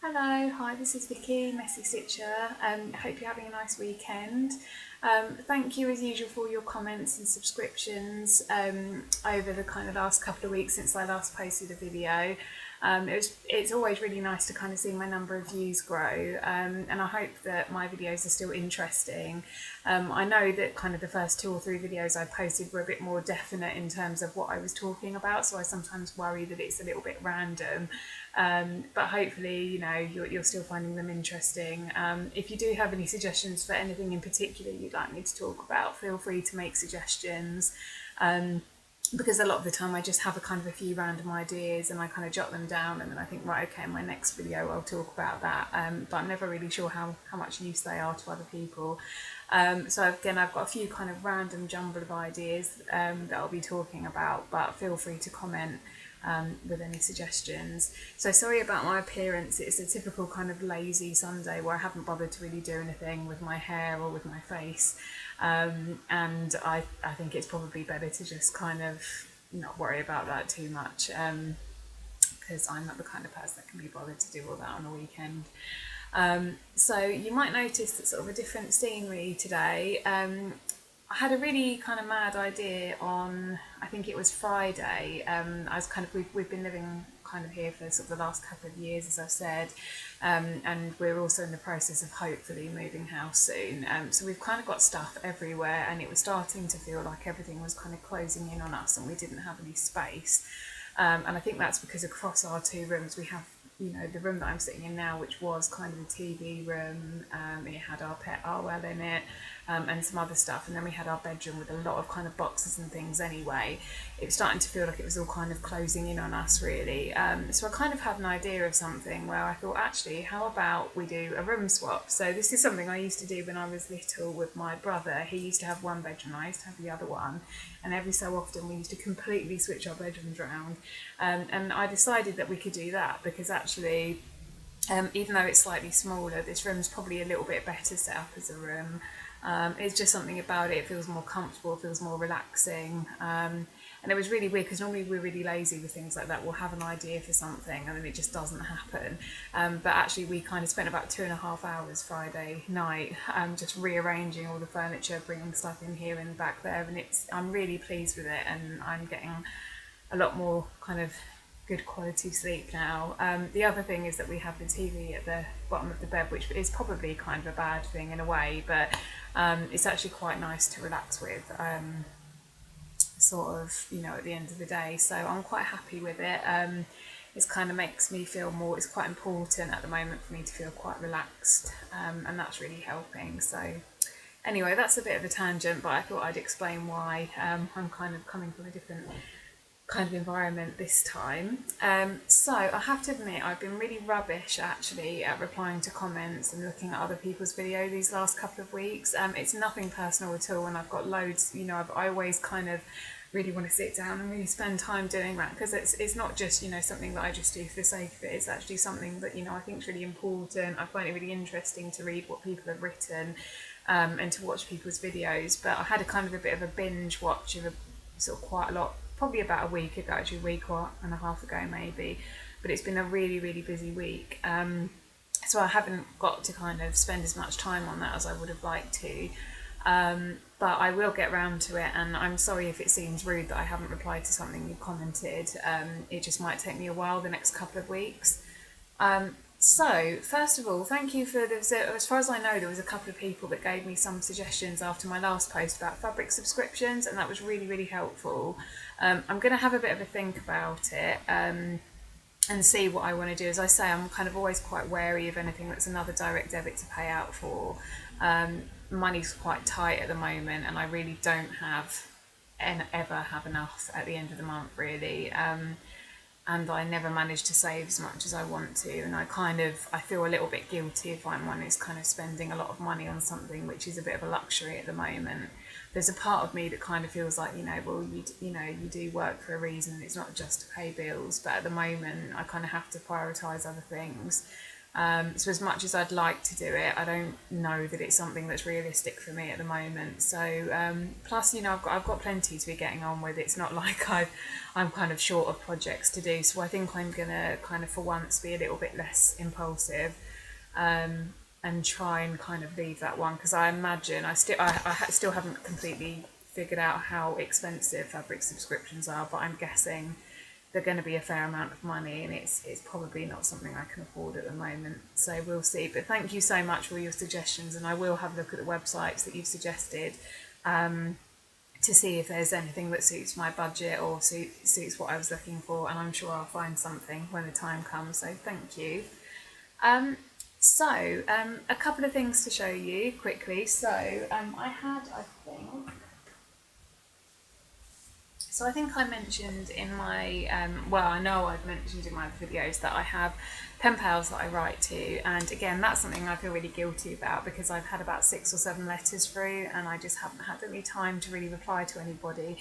Hello, hi, this is Vicky, Messy Stitcher. Hope you're having a nice weekend. Thank you as usual for your comments and subscriptions over the kind of last couple of weeks since I last posted a video. It's always really nice to kind of see my number of views grow, and I hope that my videos are still interesting. I know that kind of the first 2 or 3 videos I posted were a bit more definite in terms of what I was talking about, so I sometimes worry that it's a little bit random. But hopefully, you're still finding them interesting. If you do have any suggestions for anything in particular you'd like me to talk about, feel free to make suggestions. Because a lot of the time I just have a few random ideas and I kind of jot them down, and then I think, right, okay, in my next video I'll talk about that. But I'm never really sure how much use they are to other people. So again, I've got a few kind of random jumble of ideas that I'll be talking about, but feel free to comment with any suggestions. So sorry about my appearance. It's a typical kind of lazy Sunday where I haven't bothered to really do anything with my hair or with my face, and I think it's probably better to just kind of not worry about that too much, because I'm not the kind of person that can be bothered to do all that on a weekend. So you might notice that sort of a different scenery today. I had a really kind of mad idea on, I think it was Friday. I was we've been living kind of here for sort of the last couple of years, as I've said, and we're also in the process of hopefully moving house soon. So we've kind of got stuff everywhere, and it was starting to feel like everything was kind of closing in on us, and we didn't have any space. And I think that's because across our 2 rooms we have, the room that I'm sitting in now, which was kind of a TV room. It had our pet Arwell in it, and some other stuff, and then we had our bedroom with a lot of kind of boxes and things anyway. It was starting to feel like it was all kind of closing in on us, really. So I kind of had an idea of something where I thought, actually, how about we do a room swap? So this is something I used to do when I was little with my brother. He used to have one bedroom, I used to have the other one, and every so often we used to completely switch our bedrooms around. And I decided that we could do that because actually, even though it's slightly smaller, this room's probably a little bit better set up as a room. It's just something about it. It feels more comfortable, feels more relaxing. And it was really weird because normally we're really lazy with things like that. We'll have an idea for something and then it just doesn't happen. But actually we kind of spent about 2.5 hours Friday night just rearranging all the furniture, bringing stuff in here and back there. And I'm really pleased with it, and I'm getting a lot more kind of good quality sleep now. The other thing is that we have the TV at the bottom of the bed, which is probably kind of a bad thing in a way, but it's actually quite nice to relax with, sort of, at the end of the day. So I'm quite happy with it. It kind of makes me feel more, it's quite important at the moment for me to feel quite relaxed, and that's really helping. So anyway, that's a bit of a tangent, but I thought I'd explain why I'm kind of coming from a different kind of environment this time. So I have to admit, I've been really rubbish actually at replying to comments and looking at other people's videos these last couple of weeks. It's nothing personal at all, and I've got loads, I always kind of really want to sit down and really spend time doing that, because it's not just something that I just do for the sake of it. It's actually something that I think is really important. I find it really interesting to read what people have written, and to watch people's videos. But I had a kind of a bit of a binge watch of sort of quite a lot, probably about a week ago, actually a week or and a half ago maybe, but it's been a really, really busy week. So I haven't got to kind of spend as much time on that as I would have liked to. But I will get round to it, and I'm sorry if it seems rude that I haven't replied to something you commented. It just might take me a while, the next couple of weeks. So, first of all, thank you for as far as I know, there was a couple of people that gave me some suggestions after my last post about fabric subscriptions, and that was really, really helpful. I'm going to have a bit of a think about it, and see what I want to do. As I say, I'm kind of always quite wary of anything that's another direct debit to pay out for. Money's quite tight at the moment, and I really don't ever have enough at the end of the month, really. And I never manage to save as much as I want to, and I feel a little bit guilty if I'm one who's kind of spending a lot of money on something which is a bit of a luxury at the moment. There's a part of me that kind of feels like, well, you do work for a reason, it's not just to pay bills, but at the moment I kind of have to prioritise other things. So as much as I'd like to do it, I don't know that it's something that's realistic for me at the moment. So plus, I've got plenty to be getting on with. It's not like I'm kind of short of projects to do. So I think I'm gonna kind of for once be a little bit less impulsive, and try and kind of leave that one, because I imagine I still haven't completely figured out how expensive fabric subscriptions are, but I'm guessing they're going to be a fair amount of money, and it's probably not something I can afford at the moment. So we'll see. But thank you so much for your suggestions, and I will have a look at the websites that you've suggested, to see if there's anything that suits my budget or suits what I was looking for, and I'm sure I'll find something when the time comes. So thank you. A couple of things to show you quickly. I think I mentioned in my, I know I've mentioned in my videos that I have pen pals that I write to, and again, that's something I feel really guilty about, because I've had about 6 or 7 letters through, and I just haven't had any time to really reply to anybody.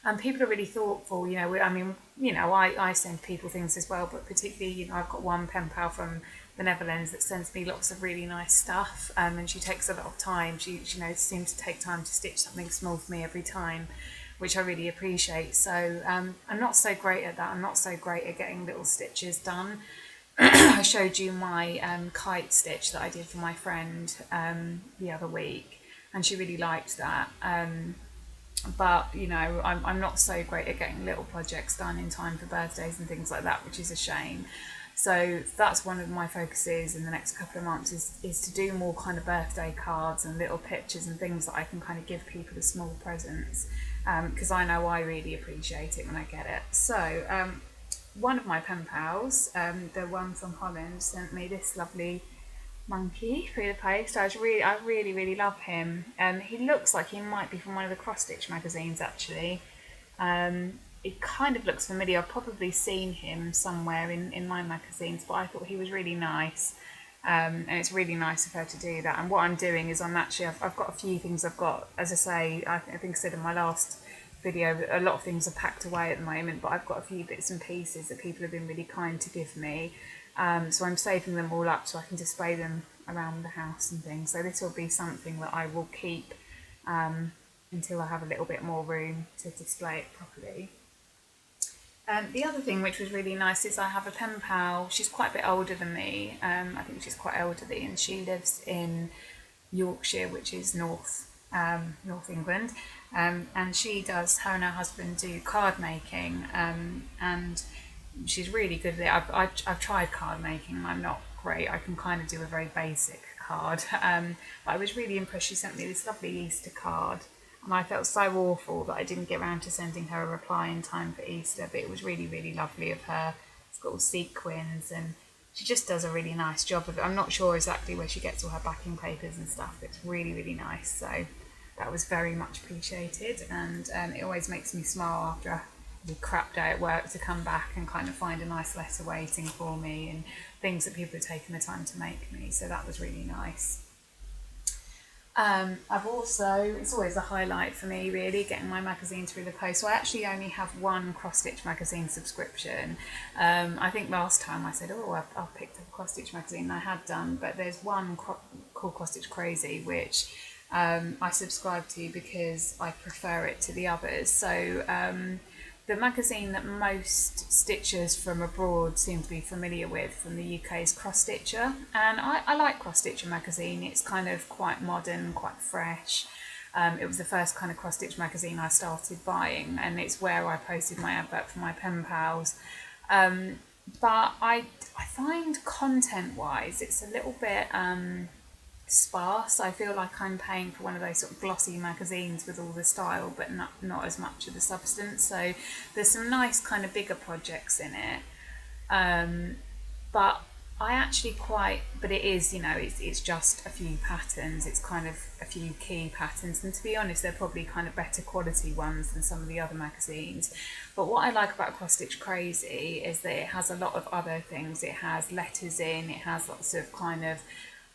And people are really thoughtful, I send people things as well, but particularly, I've got one pen pal from the Netherlands that sends me lots of really nice stuff, and she takes a lot of time. She seems to take time to stitch something small for me every time, which I really appreciate. So I'm not so great at that. I'm not so great at getting little stitches done. I showed you my kite stitch that I did for my friend the other week, and she really liked that. But I'm not so great at getting little projects done in time for birthdays and things like that, which is a shame. So that's one of my focuses in the next couple of months, is to do more kind of birthday cards and little pictures and things that I can kind of give people as small presents, because I know I really appreciate it when I get it. So one of my pen pals, the one from Holland, sent me this lovely monkey through the post. I really love him. He looks like he might be from one of the cross stitch magazines, actually. It kind of looks familiar. I've probably seen him somewhere in my magazines, but I thought he was really nice. And it's really nice of her to do that. And what I'm doing is I've got a few things I've got, as I say, I think I said in my last video, a lot of things are packed away at the moment, but I've got a few bits and pieces that people have been really kind to give me. So I'm saving them all up so I can display them around the house and things. So this will be something that I will keep until I have a little bit more room to display it properly. The other thing which was really nice is I have a pen pal. She's quite a bit older than me. I think she's quite elderly, and she lives in Yorkshire, which is North England. And she does, her and her husband do card making, and she's really good at it. I've tried card making, and I'm not great. I can kind of do a very basic card, but I was really impressed. She sent me this lovely Easter card, and I felt so awful that I didn't get around to sending her a reply in time for Easter, but it was really lovely of her. It's got all sequins, and she just does a really nice job of it. I'm not sure exactly where she gets all her backing papers and stuff, but it's really nice. So that was very much appreciated, and it always makes me smile after a really crap day at work to come back and kind of find a nice letter waiting for me, and things that people have taken the time to make me. So that was really nice. It's always a highlight for me, really, getting my magazine through the post. So I actually only have one cross stitch magazine subscription. I think last time I said, I've picked up a cross stitch magazine, and I had done, but there's one called Cross Stitch Crazy, which I subscribe to because I prefer it to the others. So the magazine that most stitchers from abroad seem to be familiar with from the UK is Cross Stitcher, and I like Cross Stitcher magazine. It's kind of quite modern, quite fresh. It was the first kind of cross stitch magazine I started buying, and it's where I posted my advert for my pen pals. But I find content wise it's a little bit sparse. I feel like I'm paying for one of those sort of glossy magazines with all the style, but not as much of the substance. So there's some nice kind of bigger projects in it, but I actually but it is, it's just a few patterns. It's kind of a few key patterns, and to be honest, they're probably kind of better quality ones than some of the other magazines. But what I like about Cross Stitch Crazy is that it has a lot of other things. It has letters in, it has lots of kind of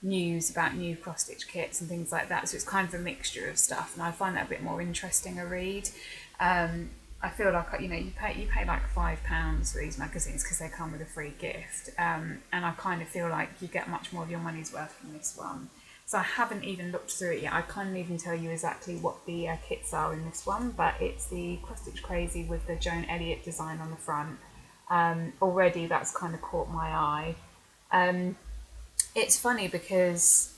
news about new cross stitch kits and things like that, so it's kind of a mixture of stuff, and I find that a bit more interesting a read. I feel like, you know, you pay like £5 for these magazines because they come with a free gift, and I kind of feel like you get much more of your money's worth from this one. So I haven't even looked through it yet. I can't even tell you exactly what the kits are in this one, but it's the Cross Stitch Crazy with the Joan Elliot design on the front. Already that's kind of caught my eye. It's funny because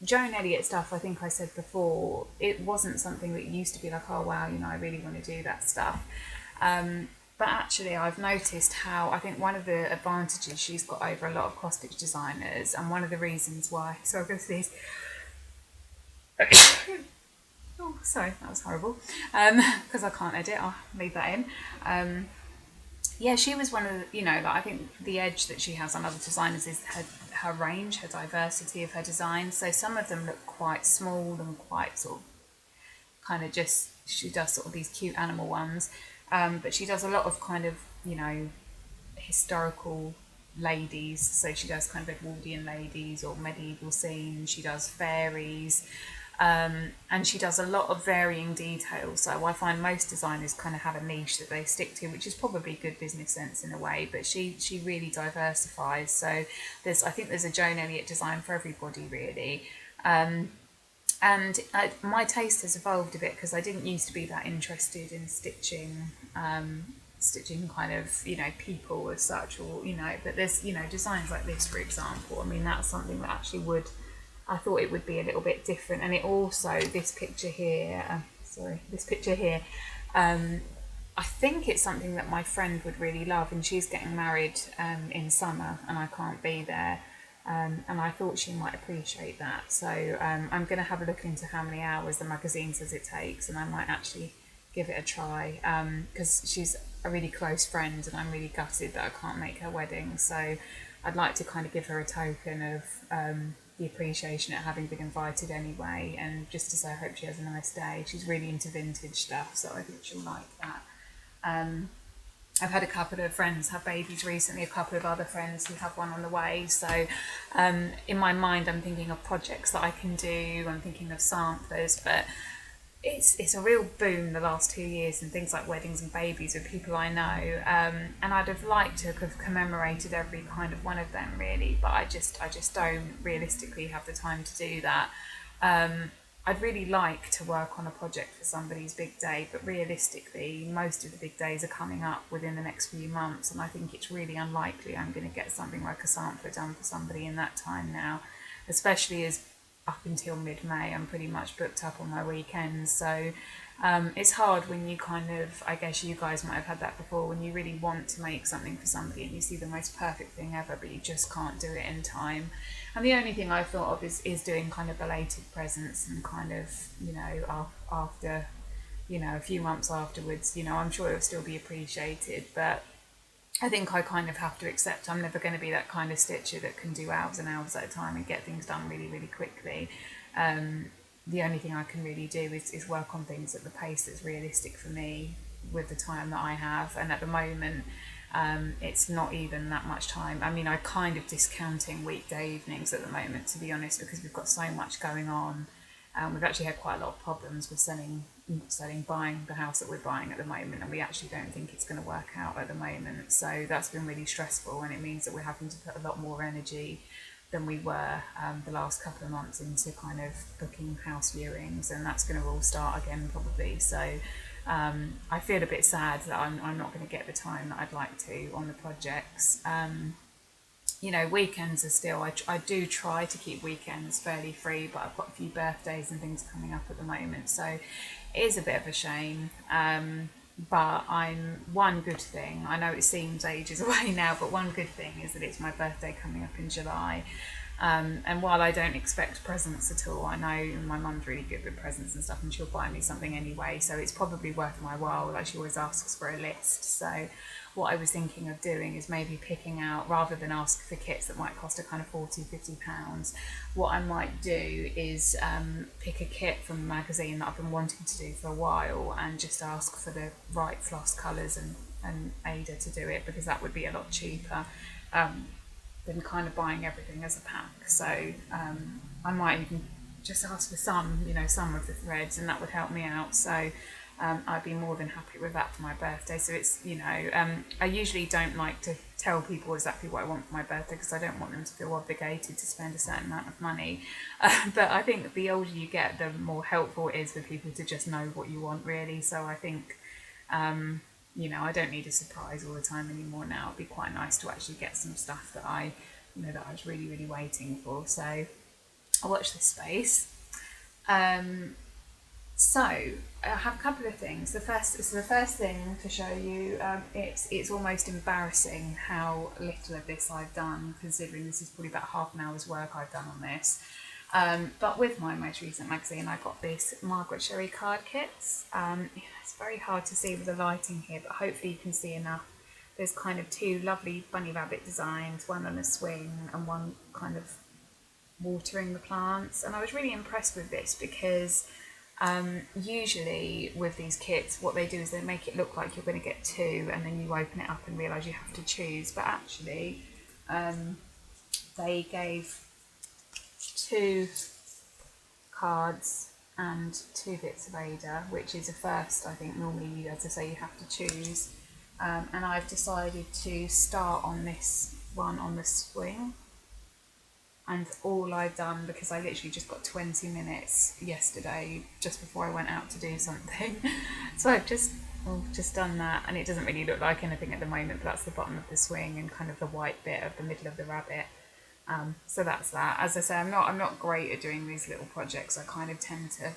Joan Elliot stuff, I think I said before, it wasn't something that used to be like, oh wow, you know, I really want to do that stuff. But actually, I've noticed how I think one of the advantages she's got over a lot of cross stitch designers, and one of the reasons why. So I'll go through these. Oh, sorry, that was horrible. Because I can't edit, I'll leave that in. Yeah, she was one of the, you know, like I think the edge that she has on other designers is her range, her diversity of her designs. So some of them look quite small and quite sort of kind of just, she does sort of these cute animal ones. But she does a lot of kind of, you know, historical ladies. So she does kind of Edwardian ladies or medieval scenes. She does fairies. And she does a lot of varying details. So I find most designers kind of have a niche that they stick to, which is probably good business sense in a way, but she really diversifies. So I think there's a Joan Elliot design for everybody really. And my taste has evolved a bit because I didn't used to be that interested in stitching kind of, you know, people as such, or, you know, but there's, you know, designs like this, for example. I mean, that's something that actually I thought it would be a little bit different. And it also, this picture here, I think it's something that my friend would really love, and she's getting married in summer and I can't be there. And I thought she might appreciate that. So I'm going to have a look into how many hours the magazine says it takes, and I might actually give it a try, because she's a really close friend and I'm really gutted that I can't make her wedding. So I'd like to kind of give her a token of the appreciation at having been invited anyway, and just to say I hope she has a nice day. She's really into vintage stuff, so I think she'll like that. I've had a couple of friends have babies recently, a couple of other friends who have one on the way. So in my mind, I'm thinking of projects that I can do. I'm thinking of samplers, but it's a real boom the last 2 years in things like weddings and babies with people I know. And I'd have liked to have commemorated every kind of one of them really, but I just don't realistically have the time to do that. I'd really like to work on a project for somebody's big day, but realistically, most of the big days are coming up within the next few months, and I think it's really unlikely I'm going to get something like a sampler done for somebody in that time now, especially as up until mid-May I'm pretty much booked up on my weekends. So it's hard when you kind of, I guess you guys might have had that before, when you really want to make something for somebody and you see the most perfect thing ever, but you just can't do it in time. And the only thing I've thought of is doing kind of belated presents, and kind of, you know, after, you know, a few months afterwards, you know, I'm sure it'll still be appreciated, but I think I kind of have to accept I'm never going to be that kind of stitcher that can do hours and hours at a time and get things done really, really quickly. The only thing I can really do is work on things at the pace that's realistic for me with the time that I have. And at the moment, it's not even that much time. I mean, I'm kind of discounting weekday evenings at the moment, to be honest, because we've got so much going on. We've actually had quite a lot of problems with buying the house that we're buying at the moment, and we actually don't think it's going to work out at the moment. So that's been really stressful, and it means that we're having to put a lot more energy than we were the last couple of months into kind of booking house viewings, and that's going to all start again probably. So I feel a bit sad that I'm not going to get the time that I'd like to on the projects. You know, weekends are still, I do try to keep weekends fairly free, but I've got a few birthdays and things coming up at the moment, so it is a bit of a shame. But one good thing, I know it seems ages away now, but one good thing is that it's my birthday coming up in July. And while I don't expect presents at all, I know my mum's really good with presents and stuff, and she'll buy me something anyway, so it's probably worth my while. Like, she always asks for a list. So what I was thinking of doing is maybe picking out, rather than ask for kits that might cost a kind of £40-50, what I might do is pick a kit from a magazine that I've been wanting to do for a while, and just ask for the right floss colours and Ada to do it, because that would be a lot cheaper than kind of buying everything as a pack. So I might even just ask for some of the threads, and that would help me out. So I'd be more than happy with that for my birthday. So it's, you know, I usually don't like to tell people exactly what I want for my birthday because I don't want them to feel obligated to spend a certain amount of money. But I think the older you get, the more helpful it is for people to just know what you want, really. So I think, you know, I don't need a surprise all the time anymore now. It'd be quite nice to actually get some stuff that that I was really, really waiting for. So I'll watch this space. So I have a couple of things. The first thing to show you, it's almost embarrassing how little of this I've done, considering this is probably about half an hour's work I've done on this. But with my most recent magazine, I got this Margaret Sherry card kits. It's very hard to see with the lighting here, but hopefully you can see enough. There's kind of two lovely bunny rabbit designs, one on a swing and one kind of watering the plants. And I was really impressed with this because usually with these kits, what they do is they make it look like you're going to get two, and then you open it up and realise you have to choose. But actually, they gave two cards and two bits of Ada, which is a first. I think normally, as I say, you have to choose. And I've decided to start on this one on the swing. And all I've done, because I literally just got 20 minutes yesterday just before I went out to do something, so I've just done that, and it doesn't really look like anything at the moment, but that's the bottom of the swing and kind of the white bit of the middle of the rabbit. So that's that. As I say, I'm not great at doing these little projects. I kind of tend to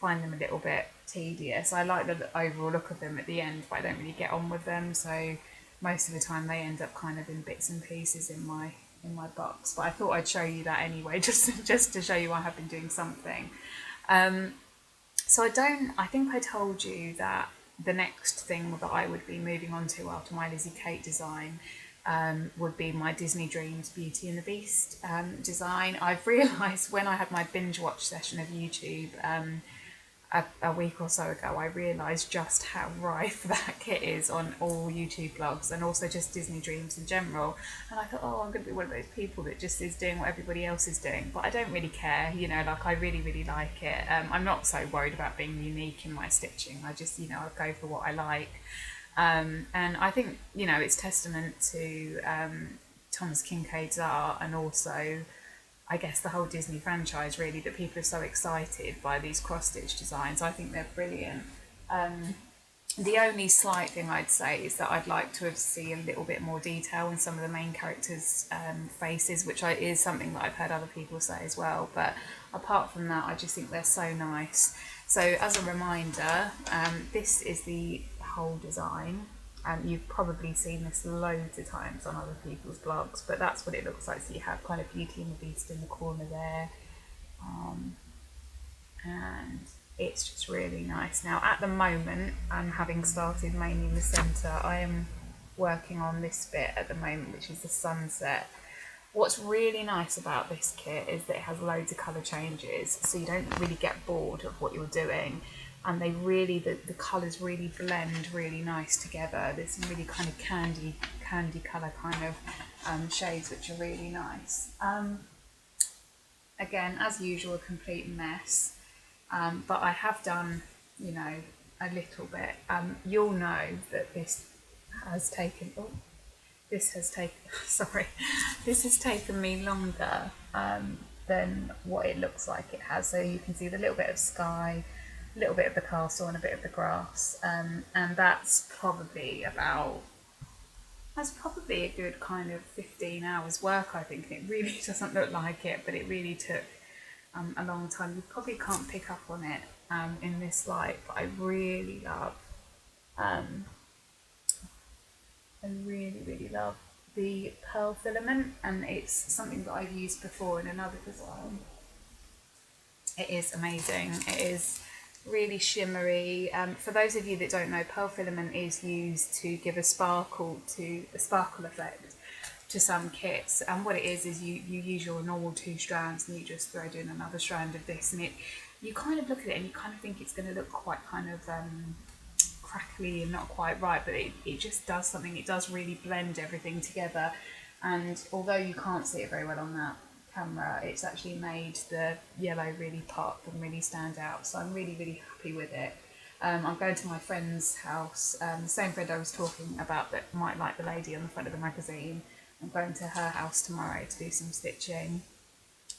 find them a little bit tedious. I like the overall look of them at the end, but I don't really get on with them, so most of the time they end up kind of in bits and pieces in my box. But I thought I'd show you that anyway, just to show you I have been doing something. So I think I told you that the next thing that I would be moving on to after my Lizzie Kate design would be my Disney Dreams Beauty and the Beast design. I've realised when I had my binge watch session of YouTube a week or so ago, I realised just how rife that kit is on all YouTube blogs and also just Disney Dreams in general. And I thought, oh, I'm going to be one of those people that just is doing what everybody else is doing. But I don't really care, you know, like I really, really like it. I'm not so worried about being unique in my stitching. I just, you know, I go for what I like. And I think, you know, it's testament to Thomas Kincaid's art and also I guess the whole Disney franchise really, that people are so excited by these cross-stitch designs. I think they're brilliant. The only slight thing I'd say is that I'd like to see a little bit more detail in some of the main characters' faces, which is something that I've heard other people say as well. But apart from that, I just think they're so nice. So as a reminder, this is the whole design. You've probably seen this loads of times on other people's blogs, but that's what it looks like. So you have kind of Beauty and the Beast in the corner there, and it's just really nice. Now at the moment, having started mainly in the centre, I am working on this bit at the moment, which is the sunset. What's really nice about this kit is that it has loads of colour changes, so you don't really get bored of what you're doing. And they really, the colours really blend really nice together. There's some really kind of candy colour kind of shades, which are really nice. Again, as usual, a complete mess. But I have done, you know, a little bit. You'll know that this has taken, this has taken me longer than what it looks like it has. So you can see the little bit of sky, a little bit of the castle and a bit of the grass, and that's probably a good kind of 15 hours work, I think. It really doesn't look like it, but it really took a long time. You probably can't pick up on it in this light, but I really love the pearl filament, and it's something that I've used before in another design. It is amazing. It is really shimmery. For those of you that don't know, pearl filament is used to give a sparkle effect to some kits, and what it is you use your normal 2 strands and you just thread in another strand of this, and you kind of look at it and you kind of think it's going to look quite kind of crackly and not quite right, but it just does something. It does really blend everything together, and although you can't see it very well on that camera, it's actually made the yellow really pop and really stand out, so I'm really, really happy with it. I'm going to my friend's house, the same friend I was talking about that might like the lady on the front of the magazine. I'm going to her house tomorrow to do some stitching,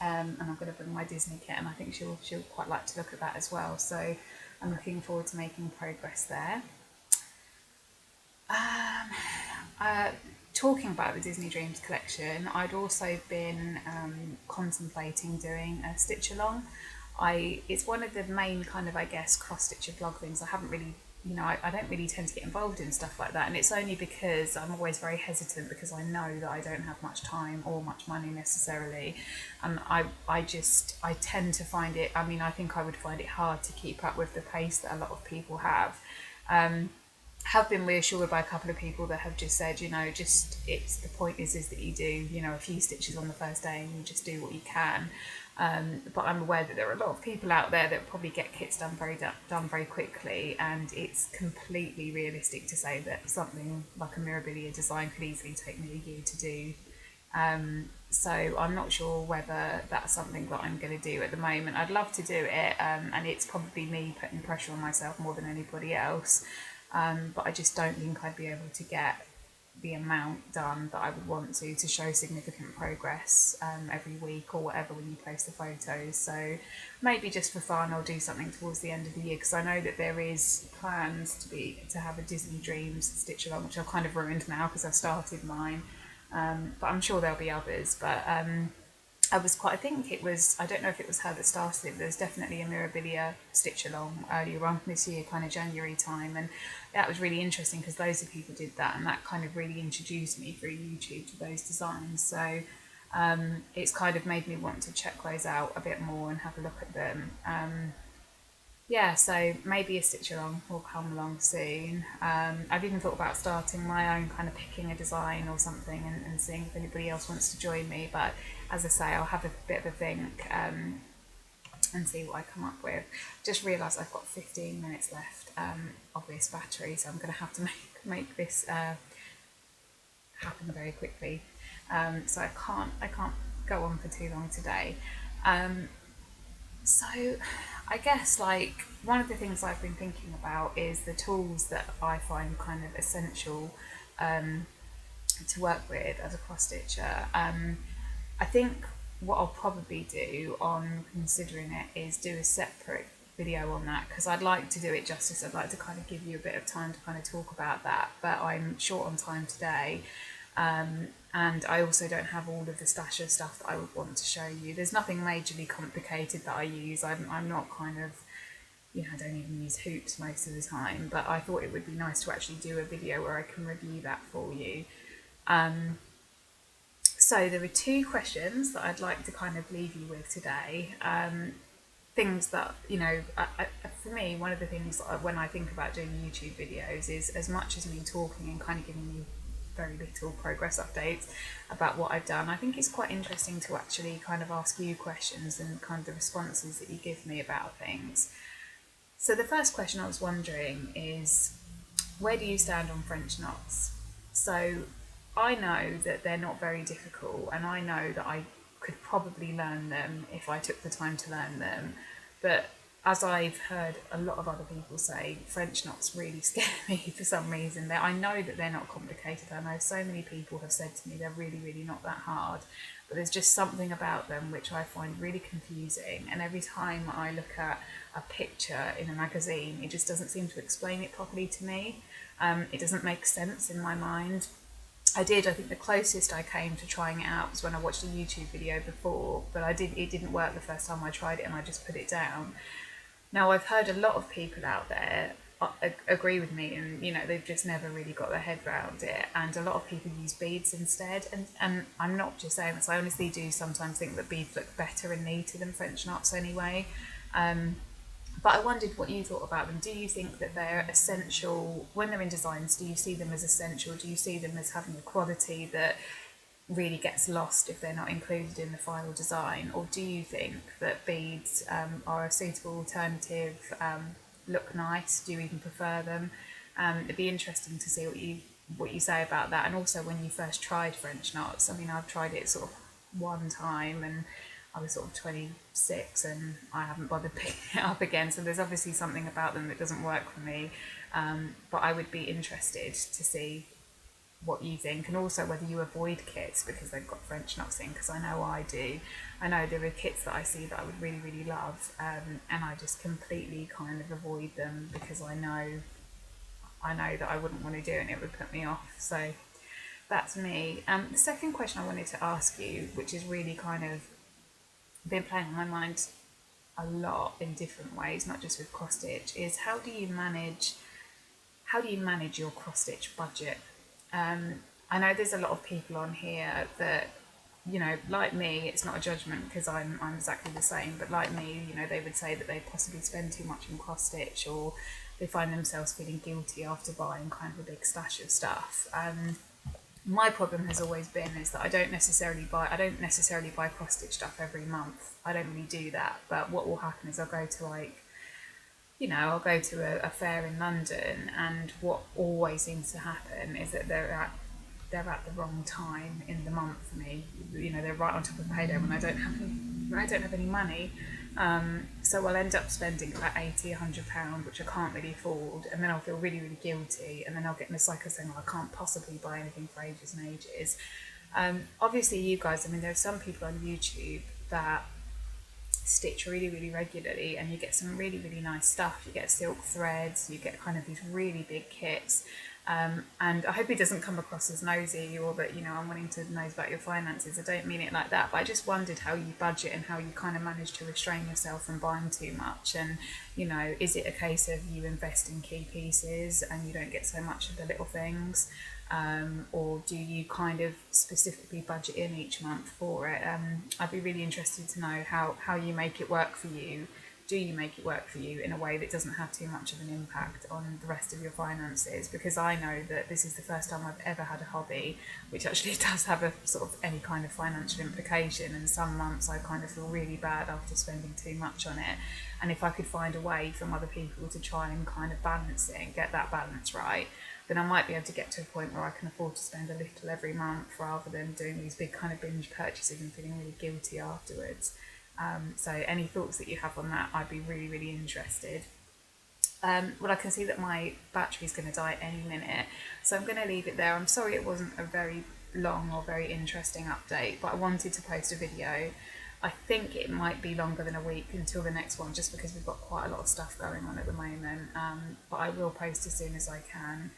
and I'm going to bring my Disney kit, and I think she'll quite like to look at that as well. So I'm looking forward to making progress there. Talking about the Disney Dreams collection, I'd also been contemplating doing a stitch along. It's one of the main kind of, I guess, cross stitcher blog things. I haven't really, I don't really tend to get involved in stuff like that, and it's only because I'm always very hesitant, because I know that I don't have much time or much money necessarily, and I tend to find it, I think I would find it hard to keep up with the pace that a lot of people have been reassured by a couple of people that have just said, it's the point is that you do, a few stitches on the first day and you just do what you can. But I'm aware that there are a lot of people out there that probably get kits done very quickly, and it's completely realistic to say that something like a Mirabilia design could easily take me a year to do. So I'm not sure whether that's something that I'm going to do at the moment. I'd love to do it, and it's probably me putting pressure on myself more than anybody else. But I just don't think I'd be able to get the amount done that I would want to show significant progress every week or whatever when you post the photos. So maybe just for fun I'll do something towards the end of the year, because I know that there is plans to have a Disney Dreams stitch along, which I've kind of ruined now because I've started mine, but I'm sure there'll be others. But I don't know if it was her that started it, there's definitely a Mirabilia stitch along earlier on this year, kind of January time, and that was really interesting because loads of people did that, and that kind of really introduced me through YouTube to those designs. So it's kind of made me want to check those out a bit more and have a look at them. So maybe a stitch along will come along soon. I've even thought about starting my own, kind of picking a design or something and seeing if anybody else wants to join me. But as I say, I'll have a bit of a think and see what I come up with. Just realised I've got 15 minutes left of this battery, so I'm going to have to make this happen very quickly. So I can't go on for too long today. So I guess one of the things I've been thinking about is the tools that I find kind of essential to work with as a cross stitcher. I think what I'll probably do on considering it is do a separate video on that, because I'd like to do it justice. I'd like to kind of give you a bit of time to kind of talk about that, but I'm short on time today. And I also don't have all of the stash of stuff that I would want to show you. There's nothing majorly complicated that I use. I'm not kind of, I don't even use hoops most of the time, but I thought it would be nice to actually do a video where I can review that for you. So there are two questions that I'd like to kind of leave you with today. Things that, for me, one of the things that when I think about doing YouTube videos is, as much as me talking and kind of giving you very little progress updates about what I've done, I think it's quite interesting to actually kind of ask you questions and kind of the responses that you give me about things. So the first question I was wondering is, where do you stand on French knots? So I know that they're not very difficult, and I know that I could probably learn them if I took the time to learn them, but as I've heard a lot of other people say, French knots really scare me for some reason. I know that they're not complicated. I know so many people have said to me they're really, really not that hard, but there's just something about them which I find really confusing, and every time I look at a picture in a magazine, it just doesn't seem to explain it properly to me. It doesn't make sense in my mind. I think the closest I came to trying it out was when I watched a YouTube video before, but it didn't work the first time I tried it, and I just put it down. Now, I've heard a lot of people out there agree with me, and they've just never really got their head around it, and a lot of people use beads instead, and I'm not just saying this, I honestly do sometimes think that beads look better and neater than French knots anyway. But I wondered what you thought about them. Do you think that they're essential when they're in designs? Do you see them as essential? Do you see them as having a quality that really gets lost if they're not included in the final design? Or do you think that beads are a suitable alternative, look nice? Do you even prefer them? It'd be interesting to see what you say about that, and also when you first tried French knots. I've tried it sort of one time, and I was sort of 26 and I haven't bothered picking it up again. So there's obviously something about them that doesn't work for me. But I would be interested to see what you think, and also whether you avoid kits because they've got French knots in, because I know I do. I know there are kits that I see that I would really, really love, and I just completely kind of avoid them because I know that I wouldn't want to do it and it would put me off. So that's me. The second question I wanted to ask you, which is really kind of been playing on my mind a lot in different ways, not just with cross stitch, is how do you manage your cross stitch budget? I know there's a lot of people on here that, you know, like me, it's not a judgment because I'm exactly the same, but like me, you know, they would say that they possibly spend too much on cross stitch, or they find themselves feeling guilty after buying kind of a big stash of stuff. My problem has always been is that I don't necessarily buy cross stitch stuff every month. I don't really do that, but what will happen is I'll go to a fair in London, and what always seems to happen is that they're at the wrong time in the month for me. You know, they're right on top of payday when I don't have any money. So I'll end up spending about £80, £100, which I can't really afford, and then I'll feel really, really guilty, and then I'll get in the cycle saying, I can't possibly buy anything for ages and ages. Obviously, you guys, I mean, there are some people on YouTube that stitch really, really regularly, and you get some really, really nice stuff. You get silk threads, you get kind of these really big kits. And I hope it doesn't come across as nosy, or that, you know, I'm wanting to nose about your finances. I don't mean it like that, but I just wondered how you budget and how you kind of manage to restrain yourself from buying too much. And, you know, is it a case of you invest in key pieces and you don't get so much of the little things? Or do you kind of specifically budget in each month for it? I'd be really interested to know how you make it work for you. Do you make it work for you in a way that doesn't have too much of an impact on the rest of your finances? Because I know that this is the first time I've ever had a hobby which actually does have a sort of any kind of financial implication, and some months I kind of feel really bad after spending too much on it. And if I could find a way from other people to try and kind of balance it and get that balance right, then I might be able to get to a point where I can afford to spend a little every month rather than doing these big kind of binge purchases and feeling really guilty afterwards. So any thoughts that you have on that, I'd be really, really interested. Well, I can see that my battery's going to die any minute, so I'm going to leave it there. I'm sorry it wasn't a very long or very interesting update, but I wanted to post a video. I think it might be longer than a week until the next one, just because we've got quite a lot of stuff going on at the moment, but I will post as soon as I can.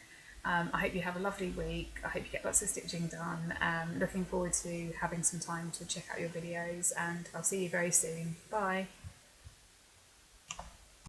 I hope you have a lovely week. I hope you get lots of stitching done. Looking forward to having some time to check out your videos, and I'll see you very soon. Bye.